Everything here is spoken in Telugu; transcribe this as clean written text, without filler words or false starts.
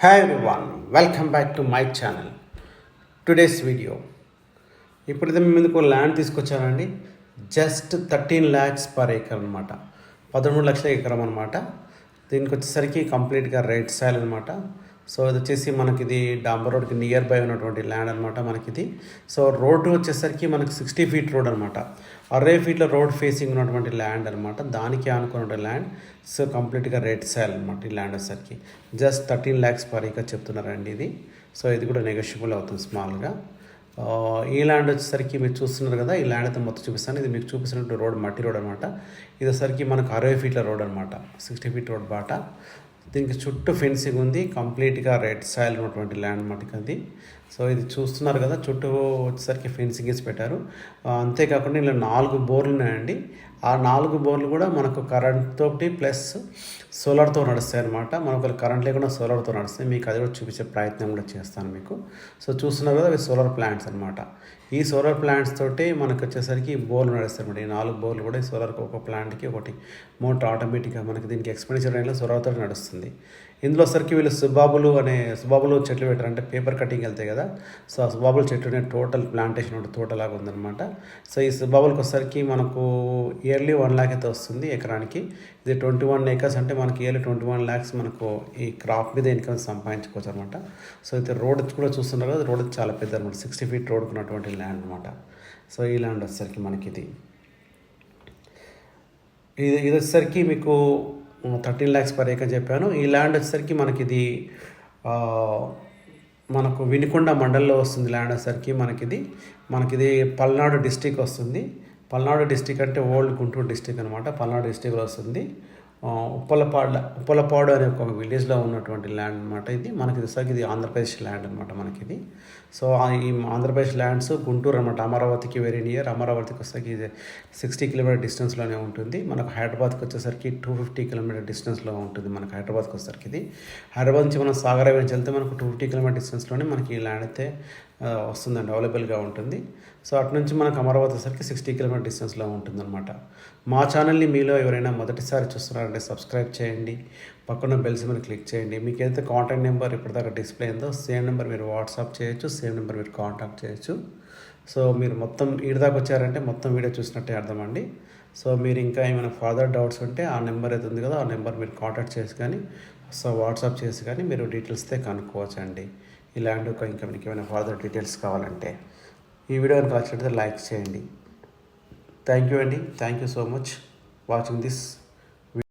Hi everyone, welcome back to my channel. Today's video. ఇప్పుడైతే మీ ముందుకు ల్యాండ్ తీసుకొచ్చానండి. జస్ట్ 13 lakhs పర్ ఏకర్ అనమాట. 13 లక్షల ఎకరం అనమాట. దీనికి వచ్చేసరికి కంప్లీట్గా రెడ్ సాయిల్ అనమాట. సో ఇది వచ్చేసి మనకి ఇది డాంబర్ రోడ్కి నియర్ బై ఉన్నటువంటి ల్యాండ్ అనమాట మనకిది. సో రోడ్డు వచ్చేసరికి మనకి 60 feet రోడ్ అనమాట. 60 feet రోడ్ ఫేసింగ్ ఉన్నటువంటి ల్యాండ్ అనమాట. దానికి ఆనుకున్న ల్యాండ్. సో కంప్లీట్గా రెడ్ సాయిల్ అనమాట ఈ ల్యాండ్ వచ్చేసరికి. జస్ట్ 13 lakhs పర్ ఏకర్ చెప్తున్నారండి ఇది. సో ఇది కూడా నెగోషియబుల్ అవుతుంది స్మాల్గా. ఈ ల్యాండ్ వచ్చేసరికి మీరు చూస్తున్నారు కదా, ఈ ల్యాండ్ అయితే మొత్తం చూపిస్తాను. ఇది మీకు చూపిస్తున్నట్టు రోడ్ మట్టి రోడ్ అనమాట. ఇది వచ్చేసరికి మనకు 60 feet రోడ్ అనమాట. 60 feet రోడ్ బాట. దీనికి చుట్టూ ఫెన్సింగ్ ఉంది. కంప్లీట్గా రెడ్ సాయిల్ ఉన్నటువంటి ల్యాండ్ మటుకు అది. సో ఇది చూస్తున్నారు కదా, చుట్టూ వచ్చేసరికి ఫెన్సింగ్ వేసి పెట్టారు. అంతేకాకుండా ఇలా 4 బోర్లు ఉన్నాయండి. ఆ 4 బోర్లు కూడా మనకు కరెంట్ తోటి ప్లస్ సోలార్తో నడుస్తాయి అనమాట. మనకు కరెంట్ లేకుండా సోలార్తో నడుస్తాయి. మీకు అది కూడా చూపించే ప్రయత్నం కూడా చేస్తాను మీకు. సో చూస్తున్నారు కదా, అవి సోలార్ ప్లాంట్స్ అనమాట. ఈ సోలార్ ప్లాంట్స్ తోటి మనకు వచ్చేసరికి బోర్లు నడుస్తాయి అనమాట. ఈ 4 బోర్లు కూడా ఈ సోలార్కి ఒక ప్లాంట్కి ఒకటి మోటార్ ఆటోమేటిక్గా మనకి దీనికి ఎక్స్పెండిచర్ అయినా సోలార్తో నడుస్తుంది. ఇందులో సరికి వీళ్ళు సుబాబులు చెట్లు పెట్టారు, అంటే పేపర్ కటింగ్ వెళ్తాయి కదా. సో ఆ సుబాబుల చెట్లు టోటల్ ప్లాంటేషన్ ఒకటి తోటలాగా ఉందన్నమాట. సో ఈ సుబాబులకు వచ్చేసరికి మనకు ఇయర్లీ 1 lakh అయితే వస్తుంది ఎకరానికి. ఇది 21 acres అంటే మనకి ఇయర్లీ 21 lakhs మనకు ఈ క్రాప్ మీద ఇన్కమ్ సంపాదించుకోవచ్చు అనమాట. సో అయితే రోడ్ కూడా చూస్తున్నారు కదా, రోడ్ చాలా పెద్ద అనమాట. 60 feet రోడ్ ఉన్నటువంటి ల్యాండ్ అనమాట. సో ఈ ల్యాండ్ వచ్చేసరికి మనకి ఇది వచ్చేసరికి మీకు 13 lakhs పర్ ఏకర్ చెప్పాను. ఈ ల్యాండ్ వచ్చేసరికి మనకి ఇది మనకు వినుకొండ మండలంలో వస్తుంది. ల్యాండ్ వచ్చేసరికి మనకిది పల్నాడు డిస్టిక్ వస్తుంది. పల్నాడు డిస్టిక్ అంటే ఓల్డ్ గుంటూరు డిస్టిక్ అనమాట. పల్నాడు డిస్టిక్లో వస్తుంది. ఉప్పలపాడు అనే ఒక విలేజ్లో ఉన్నటువంటి ల్యాండ్ అనమాట. ఇది మనకి వచ్చేసరికి ఇది ఆంధ్రప్రదేశ్ ల్యాండ్ అనమాట మనకిది. సో ఈ ఆంధ్రప్రదేశ్ ల్యాండ్స్ గుంటూరు అనమాట, అమరావతికి వెరీ నియర్. అమరావతికి వచ్చేసరికి ఇది 60 km డిస్టెన్స్లోనే ఉంటుంది. మనకు హైదరాబాద్కి వచ్చేసరికి 250 km డిస్టెన్స్లో ఉంటుంది. మనకు హైదరాబాద్కి వచ్చేసరికి ఇది హైదరాబాద్ నుంచి మనం సాగర్ హైవే నుంచి వెళ్తే మనకు 250 km డిస్టెన్స్లోనే మనకి ఈ ల్యాండ్ అయితే వస్తుందండి, అవైలబుల్గా ఉంటుంది. సో అటు నుంచి మనకు అమరావతి వచ్చేసరికి 60 km డిస్టెన్స్లో ఉంటుందన్నమాట. మా ఛానల్ని మీలో ఎవరైనా మొదటిసారి చూస్తున్నారంటే సబ్స్క్రైబ్ చేయండి, పక్కన బెల్స్ మీద క్లిక్ చేయండి. మీకు ఏదైతే కాంటాక్ట్ నెంబర్ ఇప్పటిదాకా డిస్ప్లే అయిందో సేమ్ నెంబర్ మీరు వాట్సాప్ చేయొచ్చు, సేమ్ నెంబర్ మీరు కాంటాక్ట్ చేయొచ్చు. సో మీరు మొత్తం ఈడదాకా వచ్చారంటే మొత్తం వీడియో చూసినట్టే అర్థమండి. సో మీరు ఇంకా ఏమైనా ఫర్దర్ డౌట్స్ ఉంటే ఆ నెంబర్ అయితే ఉంది కదా, ఆ నెంబర్ మీరు కాంటాక్ట్ చేసి కానీ వాట్సాప్ చేసి కానీ మీరు డీటెయిల్స్తే కనుక్కోవచ్చు అండి. ఈ ల్యాండ్ ఇంకా మీకు ఏమైనా ఫర్దర్ డీటెయిల్స్ కావాలంటే. ఈ వీడియో నచ్చినట్లయితే లైక్ చేయండి. థ్యాంక్ యూ అండి. Thank you so much watching this.